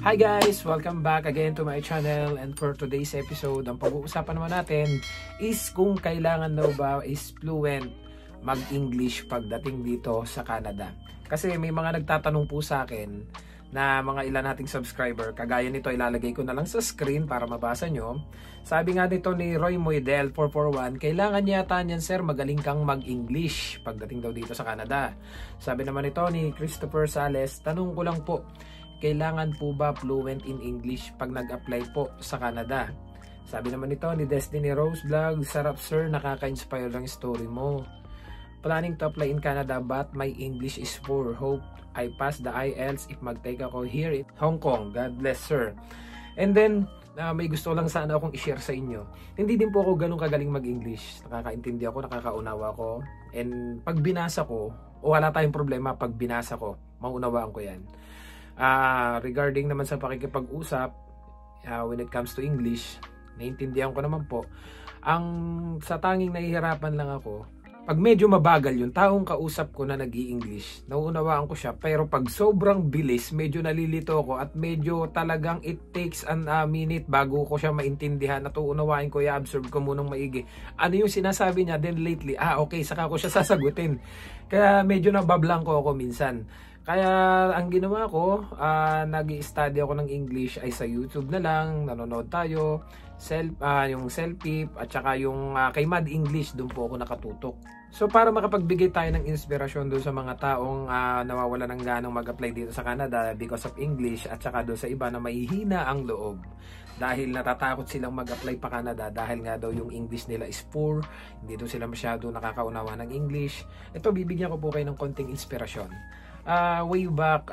Hi guys! Welcome back again to my channel, and for today's episode, ang pag-uusapan naman natin is kung kailangan daw ba is fluent mag-English pagdating dito sa Canada. Kasi may mga nagtatanong po sa akin na mga ilan nating subscriber, kagaya nito ilalagay ko na lang sa screen para mabasa nyo. Sabi nga nito ni Roy Moidel 441, kailangan yata niyan sir magaling kang mag-English pagdating daw dito sa Canada. Sabi naman ito ni Christopher Sales, tanong ko lang po, kailangan po ba fluent in English pag nag-apply po sa Canada? Sabi naman ito ni Destiny Rose Vlog, sarap sir, nakaka-inspire lang story mo. Planning to apply in Canada but my English is poor. Hope I pass the IELTS if mag-take ako here in Hong Kong. God bless sir. And then, may gusto lang sana akong i-share sa inyo. Hindi din po ako ganun kagaling mag-English. Nakakaintindi ako, nakakaunawa ko. And pag binasa ko, wala tayong problema pag binasa ko. Maunawaan ko yan. Regarding naman sa pakikipag-usap, when it comes to English, naiintindihan ko naman po. Ang sa tanging nahihirapan lang ako, pag medyo mabagal yung taong kausap ko na nag-i-English, nauunawaan ko siya. Pero pag sobrang bilis, medyo nalilito ako at medyo talagang it takes a minute bago ko siya maintindihan. Natuunawain ko, i-absorb ko munang maigi. Ano yung sinasabi niya? Then lately, okay, saka ko siya sasagutin. Kaya medyo nabablangko ako minsan. Kaya ang ginawa ko, nag-i-study ako ng English ay sa YouTube na lang, nanonood tayo, yung self-pip at saka yung kay Mad English, doon po ako nakatutok. So para makapagbigay tayo ng inspirasyon doon sa mga taong nawawala ng ganang mag-apply dito sa Canada because of English, at saka doon sa iba na mahihina ang loob dahil natatakot silang mag-apply pa Canada dahil nga daw yung English nila is poor, hindi daw sila masyado nakakaunawa ng English. Ito, bibigyan ko po kayo ng konting inspirasyon. Way back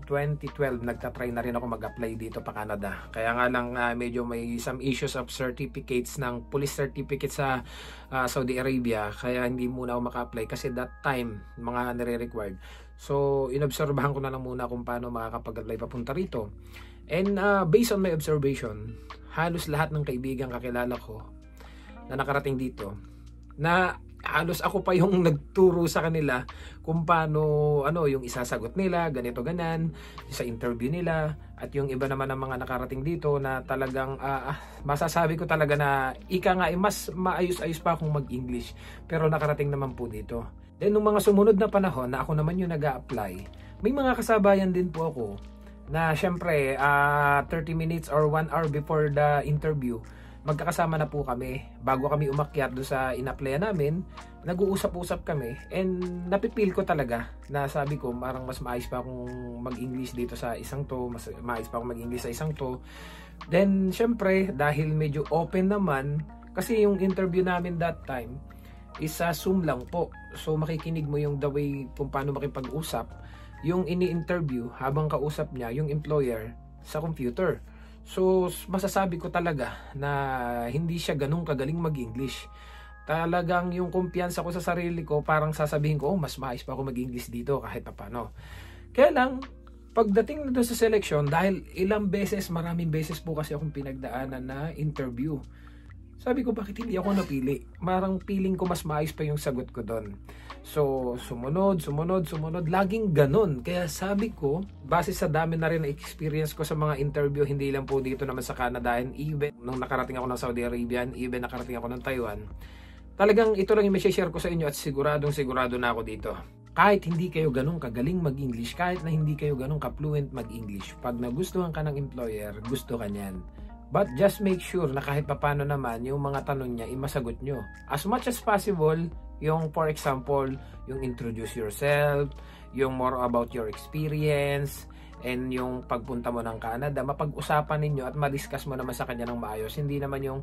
2012 nagtatry na rin ako mag-apply dito pa Canada. Kaya nga lang medyo may some issues of certificates ng police certificate sa Saudi Arabia, kaya hindi muna ako maka-apply kasi that time mga nire-required. So inobserbahan ko na lang muna kung paano makakapag-apply papunta rito. And based on my observation, halos lahat ng kaibigan kakilala ko na nakarating dito, na halos ako pa yung nagturo sa kanila kung paano yung isasagot nila, ganito ganan sa interview nila, at yung iba naman ng mga nakarating dito na talagang masasabi ko talaga na ika nga mas maayos-ayos pa akong mag-English, pero nakarating naman po dito. Then nung mga sumunod na panahon na ako naman yung nag-a-apply, may mga kasabayan din po ako na syempre 30 minutes or 1 hour before the interview, magkakasama na po kami. Bago kami umakyat do sa in-applyan namin, nag-uusap-usap kami, and napipil ko talaga na sabi ko parang mas maayos pa akong mag-English dito sa isang to, mas maayos pa akong mag-English sa isang to. Then syempre dahil medyo open naman, kasi yung interview namin that time is Zoom lang po, so makikinig mo yung the way kung paano makipag-usap yung ini-interview habang kausap niya yung employer sa computer. So masasabi ko talaga na hindi siya ganun kagaling mag-English. Talagang yung kumpiyansa ko sa sarili ko, parang sasabihin ko, mas maayos pa ako mag-English dito kahit paano. Kaya lang, pagdating na doon sa selection, dahil maraming beses po kasi akong pinagdaanan na interview, sabi ko, bakit hindi ako napili? Marang feeling ko mas maayos pa yung sagot ko doon. So, sumunod, laging ganun. Kaya sabi ko, base sa dami na rin na experience ko sa mga interview, hindi lang po dito naman sa Canada, and even nung nakarating ako ng Saudi Arabia, and even nakarating ako ng Taiwan, talagang ito lang yung may-share ko sa inyo, at sigurado na ako dito. Kahit hindi kayo ganun kagaling mag-English, kahit na hindi kayo ganun ka-fluent mag-English, pag nagustuhan ka ng employer, gusto ka niyan. But just make sure na kahit papano naman yung mga tanong niya, masagot nyo. As much as possible, yung for example, yung introduce yourself, yung more about your experience, and yung pagpunta mo ng Canada, mapag-usapan ninyo at ma-discuss mo naman sa kanya ng maayos. Hindi naman yung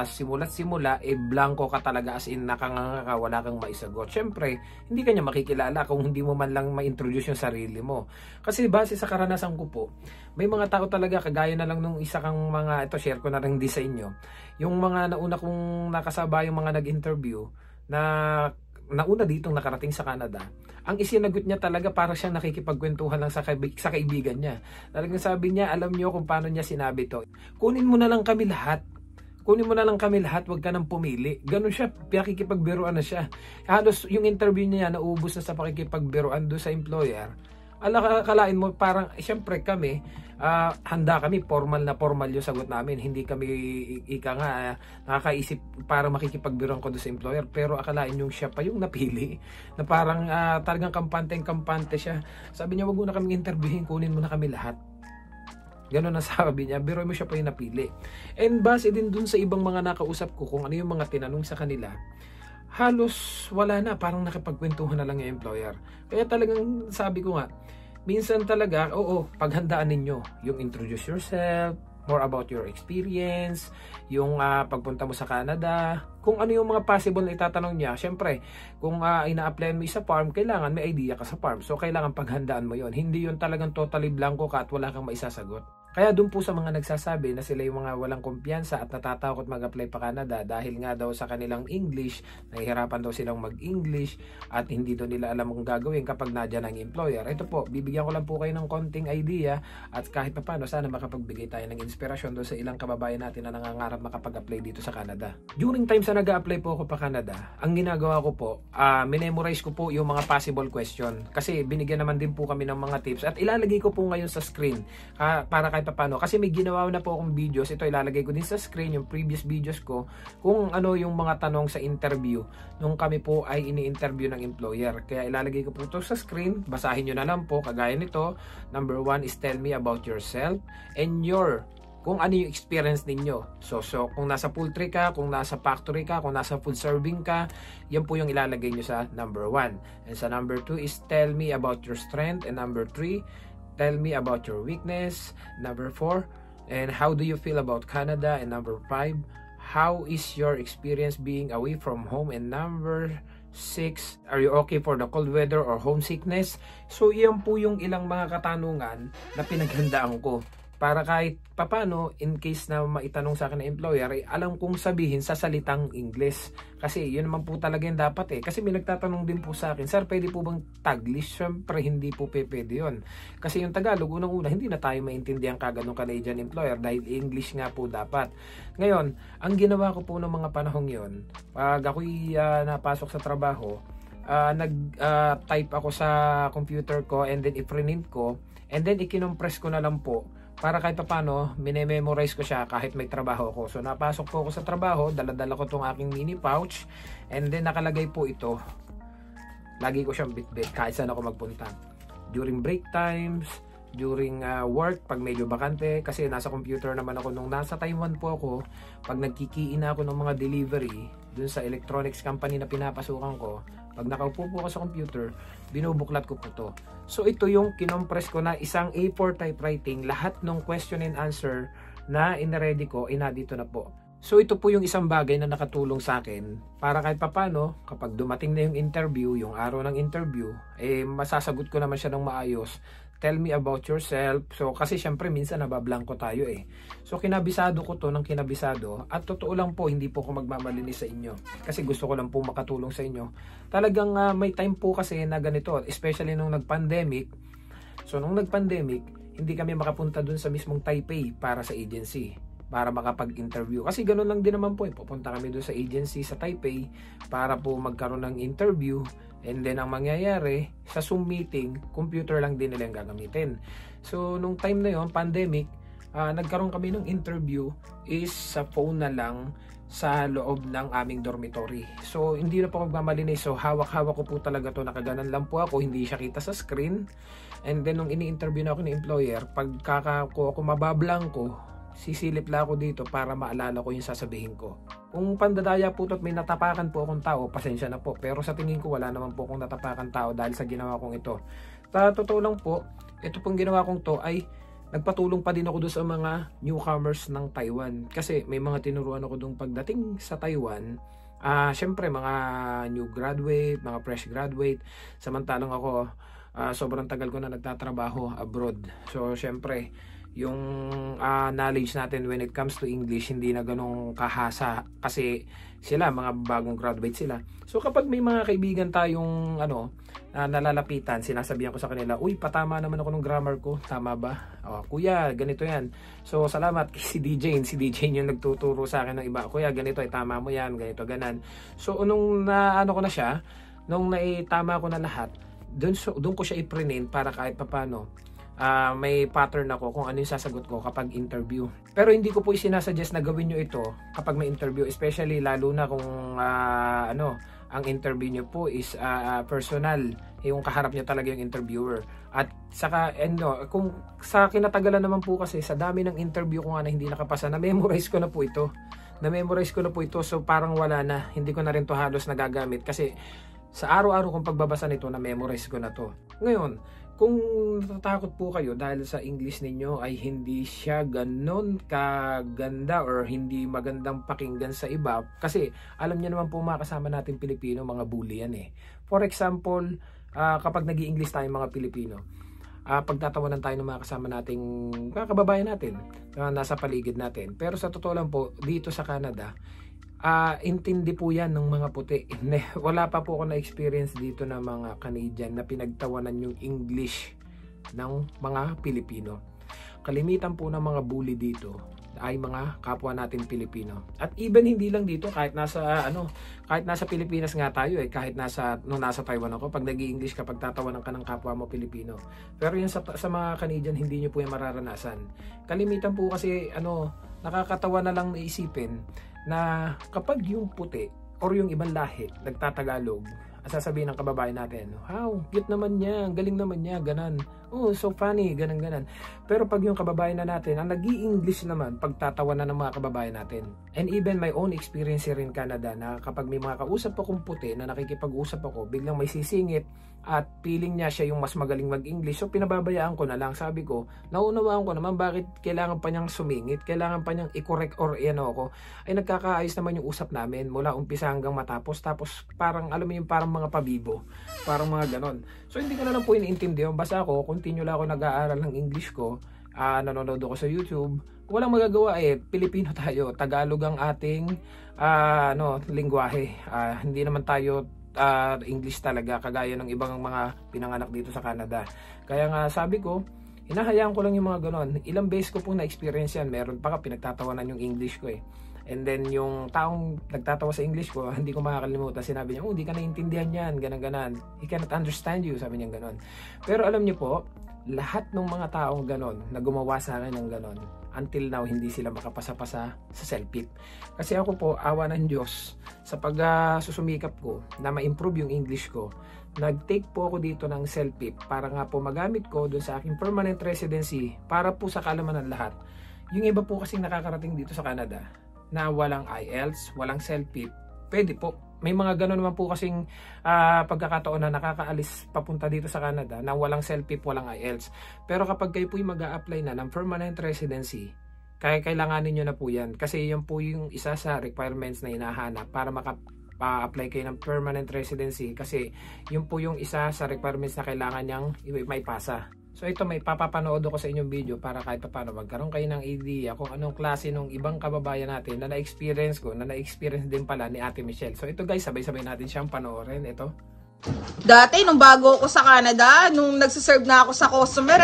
simula't-simula, blanco ka talaga, as in nakanganga ka, wala kang maisagot. Syempre, hindi kanya makikilala kung hindi mo man lang ma-introduce yung sarili mo. Kasi base sa karanasan ko po, may mga tao talaga, kagaya na lang nung isa kang mga, ito share ko na rin di sa inyo, yung mga nauna kong nakasabay, yung mga nag-interview, na nauna ditong nakarating sa Canada, ang isinagot niya talaga para siyang nakikipagkwentuhan lang sa kaibigan niya. Talagang sabi niya, alam niyo kung paano niya sinabi to, kunin mo na lang kami lahat, wag ka nang pumili. Ganun siya, pakikipagbiruan na siya. Halos yung interview niya naubos na sa pakikipagbiruan do sa employer. Akalain mo parang, syempre kami, handa kami, formal na formal yung sagot namin. Hindi kami, nakakaisip para makikipagbiruan ko doon sa employer. Pero akalain yung siya pa yung napili, na parang talagang kampante siya. Sabi niya, wag mo na kami interviewin, kunin mo na kami lahat. Ganun ang sabi niya, biro mo siya pa yung napili. And base din dun sa ibang mga nakausap ko, kung ano yung mga tinanong sa kanila, halos wala na, parang nakipagkwentuhan na lang yung employer. Kaya talagang sabi ko nga, minsan talaga, paghandaan ninyo yung introduce yourself, more about your experience, yung pagpunta mo sa Canada, kung ano yung mga possible na itatanong niya. Syempre, kung ina-applyan mo sa farm, kailangan may idea ka sa farm. So, kailangan paghandaan mo yon. Hindi yun talagang totally blanco ka at wala kang maisasagot. Kaya dun po sa mga nagsasabi na sila yung mga walang kumpiyansa at natatakot mag-apply pa Canada dahil nga daw sa kanilang English, nahihirapan daw silang mag-English at hindi daw nila alam kung gagawin kapag nadyan ang employer. Ito po, bibigyan ko lang po kayo ng konting idea at kahit pa paano, sana makapagbigay tayo ng inspirasyon doon sa ilang kababayan natin na nangangarap makapag-apply dito sa Canada. During time sa nag-a-apply po ako pa Canada, ang ginagawa ko po, minemorize ko po yung mga possible question kasi binigyan naman din po kami ng mga tips at ilalagay ko po ngayon sa screen para kahit paano, kasi may ginawa na po akong videos, ito ilalagay ko din sa screen yung previous videos ko kung ano yung mga tanong sa interview nung kami po ay ini-interview ng employer. Kaya ilalagay ko po ito sa screen, basahin nyo na lang po kagaya nito. Number 1 is tell me about yourself and kung ano yung experience ninyo. So kung nasa poultry ka, kung nasa factory ka, kung nasa food serving ka, yan po yung ilalagay nyo sa number 1. And sa number 2 is tell me about your strength, and number 3, tell me about your weakness. Number 4, and how do you feel about Canada? And number 5, how is your experience being away from home? And number 6, are you okay for the cold weather or homesickness? So yan po yung ilang mga katanungan na pinaghandaan ko para kahit papano, in case na maitanong sa akin ng employer, ay alam kong sabihin sa salitang English. Kasi yun naman po talaga yung dapat Kasi may nagtatanong din po sa akin, sir, pwede po bang Taglish? Siyempre, hindi po pwede yun. Kasi yung Tagalog, unang-una, hindi na tayo maintindihan kagad ng Canadian employer dahil English nga po dapat. Ngayon, ang ginawa ko po ng mga panahong yun, pag ako'y napasok sa trabaho, nag-type ako sa computer ko and then i-print ko and then ikinompress ko na lang po para kahit paano, minememorize ko siya kahit may trabaho ako. So, napasok po ako sa trabaho, dala-dala ko tong aking mini pouch, and then nakalagay po ito. Lagi ko siyang bit-bit kahit saan ako magpunta. During break times, during work, pag medyo bakante, kasi nasa computer naman ako nung nasa Taiwan po ako, pag nagkikiin ako ng mga delivery, dun sa electronics company na pinapasukan ko, pag nakaupo po ako sa computer, binubuklat ko po to. So ito yung kinompress ko na isang A4 typewriting, lahat ng question and answer na ina-ready ko, inadito na po. So ito po yung isang bagay na nakatulong sa akin para kahit papano, kapag dumating na yung interview, yung araw ng interview, masasagot ko naman siya ng maayos. Tell me about yourself. So kasi syempre minsan nabablanko tayo So kinabisado ko to ng kinabisado at totoo lang po, hindi po ako magmamalinis sa inyo. Kasi gusto ko lang po makatulong sa inyo. Talagang may time po kasi na ganito, especially nung nag-pandemic. So nung nag-pandemic, hindi kami makapunta dun sa mismong Taipei para sa agency, para makapag-interview. Kasi ganoon lang din naman po pupunta kami dun sa agency sa Taipei para po magkaroon ng interview. And then ang mangyayari sa Zoom meeting, computer lang din nila yung gagamitin. So nung time na yon, pandemic, nagkaroon kami ng interview is sa phone na lang sa loob ng aming dormitory. So hindi na po magmamalinis. So hawak-hawak ko po talaga to, nakaganan lang po ako, hindi siya kita sa screen. And then nung ini-interview na ako ng employer, pag ako mabablanko, sisilip lang ako dito para maalala ko yung sasabihin ko. Kung pandadaya po at may natapakan po akong tao, pasensya na po. Pero sa tingin ko wala naman po akong natapakan tao dahil sa ginawa kong ito. Totoo lang po, ito pong ginawa kong to ay nagpatulong pa din ako doon sa mga newcomers ng Taiwan. Kasi may mga tinuruan ako doon pagdating sa Taiwan. Syempre mga new graduate, mga fresh graduate. Samantalang ako, sobrang tagal ko na nagtatrabaho abroad. So syempre, yung knowledge natin when it comes to English hindi na ganong kahasa kasi sila mga bagong graduate sila. So kapag may mga kaibigan tayong nalalapitan, sinasabihan ko sa kanila, uy, patama naman ako ng grammar ko, tama ba? Kuya, ganito yan. So salamat kay si DJ yung nagtuturo sa akin ng iba, kuya, ganito ay tama mo yan, ganito, ganan. So nung ko na siya, nung naitama ko na lahat, doon ko siya i-print para kahit papaano may pattern ako kung ano yung sasagot ko kapag interview. Pero hindi ko po isinasuggest na gawin nyo ito kapag may interview, especially lalo na kung ang interview nyo po is personal, yung kaharap nyo talaga yung interviewer. At saka kung sa kinatagalan naman po kasi sa dami ng interview ko nga na hindi nakapasa, na-memorize ko na po ito. So parang wala na, hindi ko na rin to halos nagagamit kasi sa araw-araw kong pagbabasa nito, na-memorize ko na to. Ngayon, kung natatakot po kayo dahil sa English ninyo ay hindi siya ganon kaganda or hindi magandang pakinggan sa iba, kasi alam niyo naman po mga kasama natin Pilipino, mga bully yan eh. For example, kapag nag-i-English tayo mga Pilipino, pagtatawanan tayo ng mga kasama nating mga kababayan natin nasa paligid natin. Pero sa totoo lang po, dito sa Canada, intindi po yan ng mga puti. Wala pa po ako na-experience dito na mga Canadian na pinagtawanan yung English ng mga Pilipino. Kalimitan po ng mga bully dito ay mga kapwa natin Pilipino. At even hindi lang dito, kahit nasa Pilipinas nga tayo kahit nasa Taiwan ako, pag nag-i-English kapag tatawanan ka ng kapwa mo Pilipino. Pero yun sa mga Canadian, hindi nyo po yung mararanasan. Kalimitan po kasi nakakatawa na lang naisipin na kapag yung puti or yung ibang lahi nagtatagalog, sasabihin ng kababayan natin, wow, cute naman niya, galing naman niya, ganan. Oh, so funny, ganan. Pero pag yung kababayan na natin, ang nag-i-English naman, pagtatawanan ng mga kababayan natin. And even my own experience here in Canada, na kapag may mga kausap akong puti na nakikipag-usap ako, biglang may sisingit at feeling niya siya yung mas magaling mag-English. So pinababayaan ko na lang. Sabi ko, naunawaan ko naman bakit kailangan pa niyang sumingit, kailangan pa niyang i-correct or ay nagkakaayos naman yung usap namin mula umpisa hanggang matapos. Tapos parang alam mo yung parang mga pabibo, parang mga ganon. So hindi ko na lang po iniintindihan. Basta ako, continue lang ako nag-aaral ng English ko, nanonood ako sa YouTube. Walang magagawa Pilipino tayo, Tagalog ang ating lingwahe. Hindi naman tayo English talaga kagaya ng ibang mga pinanganak dito sa Canada. Kaya nga sabi ko, hinahayaan ko lang yung mga ganon. Ilang beses ko pong na-experience yan. Meron pa pinagtatawanan yung English ko And then yung taong nagtatawa sa English ko, hindi ko makakalimutan, sinabi niya, hindi ka naiintindihan yan, ganan. He cannot understand you, sabi niya ganon. Pero alam niyo po, lahat ng mga taong ganon na gumawa sa akin ng ganon, until now hindi sila makapasa-pasa sa self-pip. Kasi ako po, awa ng Diyos, sa pag-susumikap ko na ma-improve yung English ko, nag-take po ako dito ng self-pip para nga po magamit ko dun sa aking permanent residency para po sa kaalaman ng lahat. Yung iba po kasing nakakarating dito sa Canada na walang IELTS, walang self-pip, pwede po. May mga gano'n naman po kasing pagkakataon na nakakaalis papunta dito sa Canada na walang self-pip, walang IELTS. Pero kapag kayo po yung mag-a-apply na ng permanent residency, kailanganin nyo na po yan. Kasi yun po yung isa sa requirements na hinahanap para maka-apply kayo ng permanent residency. Kasi yun po yung isa sa requirements na kailangan nyang may pasa. So ito, may papapanood ako sa inyong video para kahit paano magkaroon kayo ng idea kung anong klase ng ibang kababayan natin na na-experience ko, na na-experience din pala ni Ate Michelle. So ito guys, sabay-sabay natin siyang panoorin. Ito. Dati, nung bago ako sa Canada, nung nagsiserve na ako sa customer,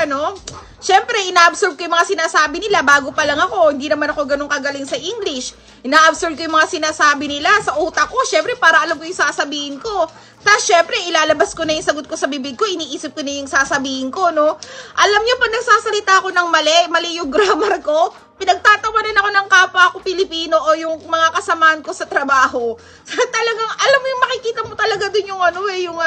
syempre, ina-absorb ko yung mga sinasabi nila. Bago pa lang ako, hindi naman ako ganun kagaling sa English. Ina-absorb ko yung mga sinasabi nila sa utak ko. Syempre, para alam ko yung sasabihin ko. Tapos, syempre, ilalabas ko na yung sagot ko sa bibig ko. Iniisip ko na yung sasabihin ko, Alam niyo, pag nagsasalita ako ng mali yung grammar ko, pinagtatawanan ako ng kapwa ko Pilipino o yung mga kasamaan ko sa trabaho. Talagang, alam mo yung makikita mo talaga dun yung yung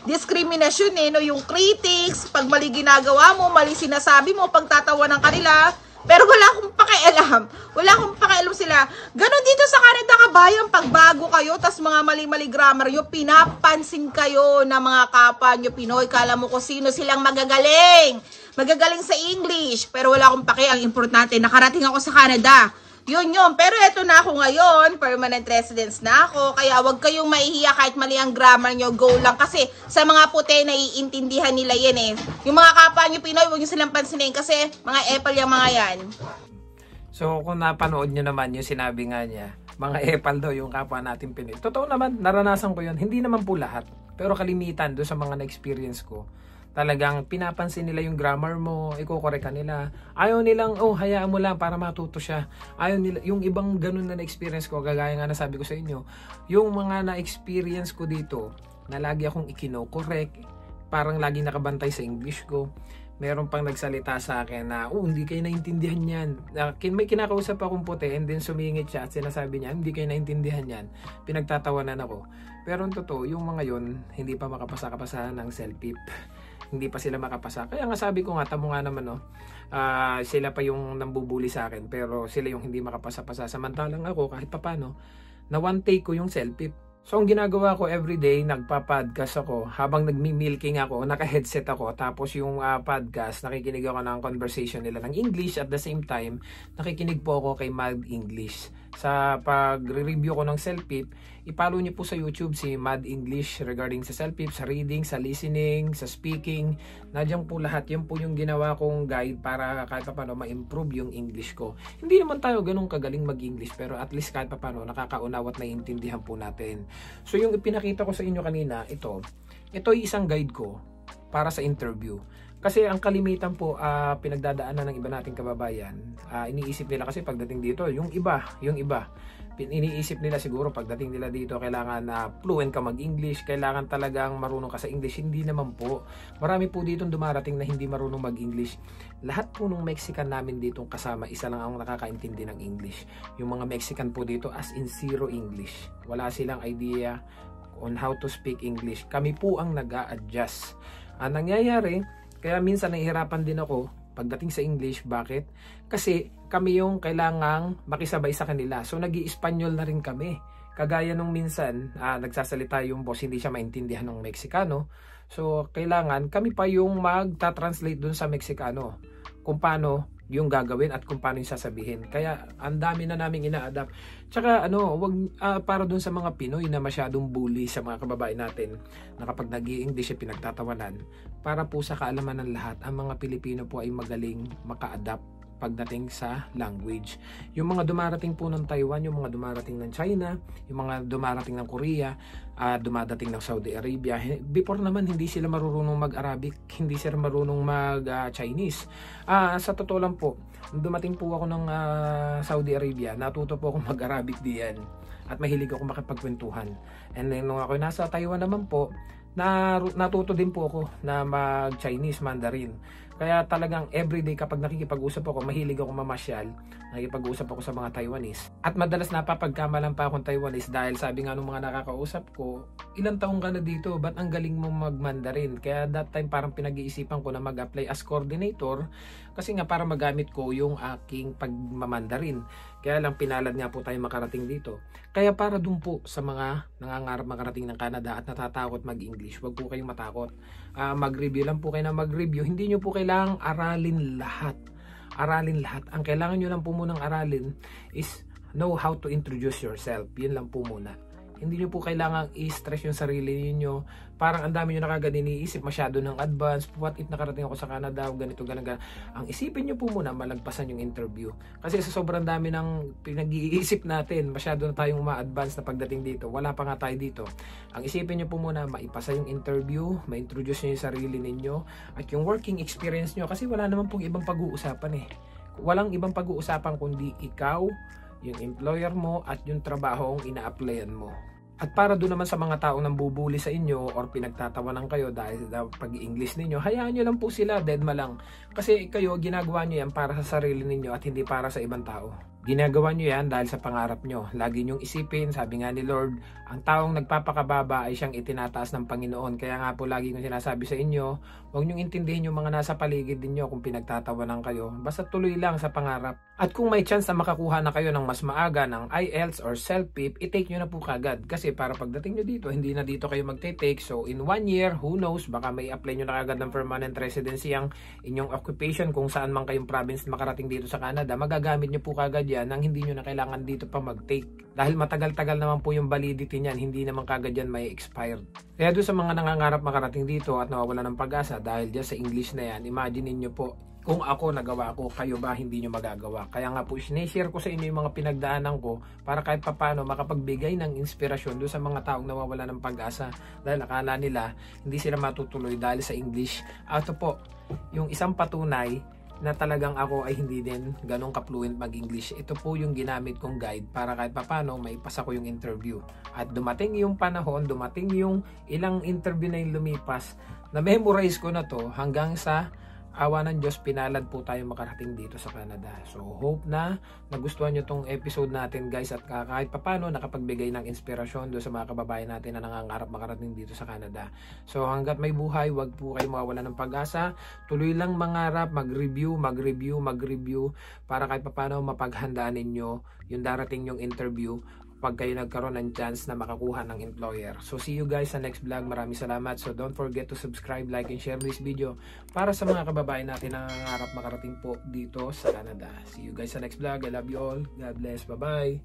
discrimination yung critics, pag mali ginagawa mo, mali sinasabi mo, pagtatawanan kanila. Pero wala akong pakialam. Wala akong pakialam sila. Ganon dito sa Canada, kabayan, pag bago kayo, tas mga mali-mali grammar nyo, pinapansin kayo na mga kapwa nyo Pinoy. Kala mo kung sino silang magagaling sa English. Pero wala akong paki. Ang importante, nakarating ako sa Canada. Yun. Pero eto na ako ngayon, permanent residence na ako. Kaya wag kayong mahihiya kahit mali ang grammar nyo, go lang. Kasi sa mga puti, naiintindihan nila yan Yung mga kapwa nyo Pinoy, huwag nyo silang pansinin kasi mga epal yung mga yan. So kung napanood nyo naman yung sinabi nga niya, mga epal daw yung kapwa natin Pinoy. Totoo naman, naranasan ko yun. Hindi naman po lahat, pero kalimitan doon sa mga na-experience ko. Talagang pinapansin nila yung grammar mo, iko-correct ka nila. Ayaw nilang, hayaan mo lang para matuto siya. Ayaw nila, yung ibang ganun na na-experience ko, kagaya nga nasabi ko sa inyo, yung mga na-experience ko dito, na lagi akong ikino-correct, parang lagi nakabantay sa English ko. Meron pang nagsalita sa akin na, hindi kayo naintindihan yan. May kinakausap akong puti and then sumingit siya at sinasabi niya, hindi kayo naintindihan yan. Pinagtatawanan ako. Pero ang totoo, yung mga yon hindi pa makapasa-kapasa ng CELPIP. Hindi pa sila makapasa. Kaya nga sabi ko nga, tamo nga naman, no? Sila pa yung nambubuli sa akin, pero sila yung hindi makapasa-pasa. Samantalang ako, kahit papano, na one take ko yung CELPIP. So, ang ginagawa ko everyday, nagpa-podcast ako. Habang nagmi-milking ako, naka-headset ako. Tapos yung podcast, nakikinig ako ng conversation nila ng English. At the same time, nakikinig po ako kay Mad English. Sa pag-review ko ng CELPIP, i-follow niyo po sa YouTube si Mad English regarding sa CELPIP, sa reading, sa listening, sa speaking. Nandiyan po lahat. Yan po yung ginawa kong guide para kahit paano ma-improve yung English ko. Hindi naman tayo ganun kagaling mag-English, pero at least kahit paano nakakaunaw at naiintindihan po natin. So yung ipinakita ko sa inyo kanina, ito ay isang guide ko para sa interview. Kasi ang kalimitan po, pinagdadaanan ng iba nating kababayan, iniisip nila kasi pagdating dito, yung iba, iniisip nila siguro pagdating nila dito, kailangan fluent ka mag-English, kailangan talagang marunong ka sa English. Hindi naman po. Marami po dito dumarating na hindi marunong mag-English. Lahat po ng Mexican namin dito kasama, isa lang ang nakakaintindi ng English. Yung mga Mexican po dito as in zero English. Wala silang idea on how to speak English. Kami po ang nag-a-adjust. Ang nangyayari, kaya minsan nahihirapan din ako pagdating sa English. Bakit? Kasi kami yung kailangang makisabay sa kanila. So nag-i-Espanyol na rin kami. Kagaya nung minsan, nagsasalita yung boss, hindi siya maintindihan ng Meksikano. So kailangan kami pa yung magta-translate dun sa Meksikano kung paano yung gagawin at kung paano yung sasabihin. Kaya ang dami na naming ina-adapt. Tsaka wag para dun sa mga Pinoy na masyadong bully sa mga kababayan natin na kapag nag-i-English pinagtatawanan. Para po sa kaalaman ng lahat, ang mga Pilipino po ay magaling maka-adapt pagdating sa language. Yung mga dumarating po ng Taiwan, yung mga dumarating ng China, yung mga dumarating ng Korea, dumadating ng Saudi Arabia. Before naman, hindi sila marunong mag-Arabic, hindi sila marunong mag-Chinese. Sa totoo lang po, dumating po ako ng Saudi Arabia, natuto po ako mag-Arabic diyan at mahilig ako makipagkwentuhan. And then, nung ako nasa Taiwan naman po, natuto din po ako na mag-Chinese, Mandarin. Kaya talagang everyday kapag nakikipag-usap ako, mahilig ako mamasyal, nakikipag-usap ako sa mga Taiwanese. At madalas napapagkamalan pa akong Taiwanese dahil sabi nga ng mga nakakausap ko, ilang taong ka na dito, ba't ang galing mo mag-Mandarin? Kaya that time parang pinag-iisipan ko na mag-apply as coordinator kasi nga para magamit ko yung aking pagmamandarin. Kaya lang pinalad nga po tayo makarating dito. Kaya para dun po sa mga nangangarap makarating ng Canada at natatakot mag-English, wag po kayong matakot. Mag-review lang po kayo na mag-review. Hindi nyo po kailangang aralin lahat. Aralin lahat. Ang kailangan nyo lang po munang aralin is know how to introduce yourself. Yun lang po muna. Hindi nyo po kailangang i-stress yung sarili niyo. Parang ang dami nyo na kagad iniisip, masyado ng advance. What if nakarating ako sa Canada, ganito, ganito. Ang isipin nyo po muna, malagpasan yung interview. Kasi sa sobrang dami ng pinag-iisip natin, masyado na tayong ma-advance na pagdating dito. Wala pa nga tayo dito. Ang isipin nyo po muna, maipasa yung interview, ma-introduce nyo yung sarili ninyo, at yung working experience nyo. Kasi wala naman pong ibang pag-uusapan eh. Walang ibang pag-uusapan kundi ikaw, yung employer mo, at yung trabaho ang ina-applyan mo. At para doon naman sa mga taong nambubuli sa inyo or pinagtatawanan kayo dahil sa pag-English ninyo, hayaan nyo lang po sila, deadma lang. Kasi kayo, ginagawa nyo yan para sa sarili ninyo at hindi para sa ibang tao. Ginagawa nyo yan dahil sa pangarap nyo. Lagi nyong isipin, sabi nga ni Lord, ang taong nagpapakababa ay siyang itinataas ng Panginoon. Kaya nga po lagi kong sinasabi sa inyo, huwag nyong intindihin yung mga nasa paligid ninyo kung pinagtatawanan kayo. Basta tuloy lang sa pangarap. At kung may chance na makakuha na kayo ng mas maaga ng IELTS or CELPIP, i-take nyo na po kagad. Kasi para pagdating nyo dito, hindi na dito kayo magte-take. So in 1 year, who knows, baka may apply nyo na kagad ng permanent residency ang inyong occupation kung saan man kayong province makarating dito sa Canada. Magagamit nyo po kagad yan nang hindi nyo na kailangan dito pa mag-take. Dahil matagal-tagal naman po yung validity niyan, hindi naman kagad yan may expired. Kaya doon sa mga nangangarap makarating dito at nawawala ng pag-asa dahil dyan sa English na yan, imagine niyo po, kung ako nagawa ko, kayo ba hindi nyo magagawa? Kaya nga po, sinishare ko sa inyo yung mga pinagdaanan ko para kahit papano makapagbigay ng inspirasyon doon sa mga taong nawawala ng pag-asa dahil akala nila hindi sila matutuloy dahil sa English. Ito po, yung isang patunay na talagang ako ay hindi din ganun ka-fluent mag-English. Ito po yung ginamit kong guide para kahit papano maipasa ko yung interview. At dumating yung panahon, dumating yung ilang interview na yung lumipas, na-memorize ko na to hanggang sa awa ng Diyos, pinalad po tayo makarating dito sa Canada. So, hope na nagustuhan nyo tong episode natin guys at kahit papano nakapagbigay ng inspirasyon doon sa mga kababayan natin na nangangarap makarating dito sa Canada. So, hanggat may buhay, wag po kayo mawawala ng pag-asa. Tuloy lang mangarap, mag-review para kahit papano mapaghandaan ninyo yung darating yung interview pag kayo nagkaroon ng chance na makakuha ng employer. So see you guys sa next vlog. Maraming salamat. So don't forget to subscribe, like, and share this video para sa mga kababayan natin na nangangarap makarating po dito sa Canada. See you guys sa next vlog. I love you all. God bless. Bye-bye.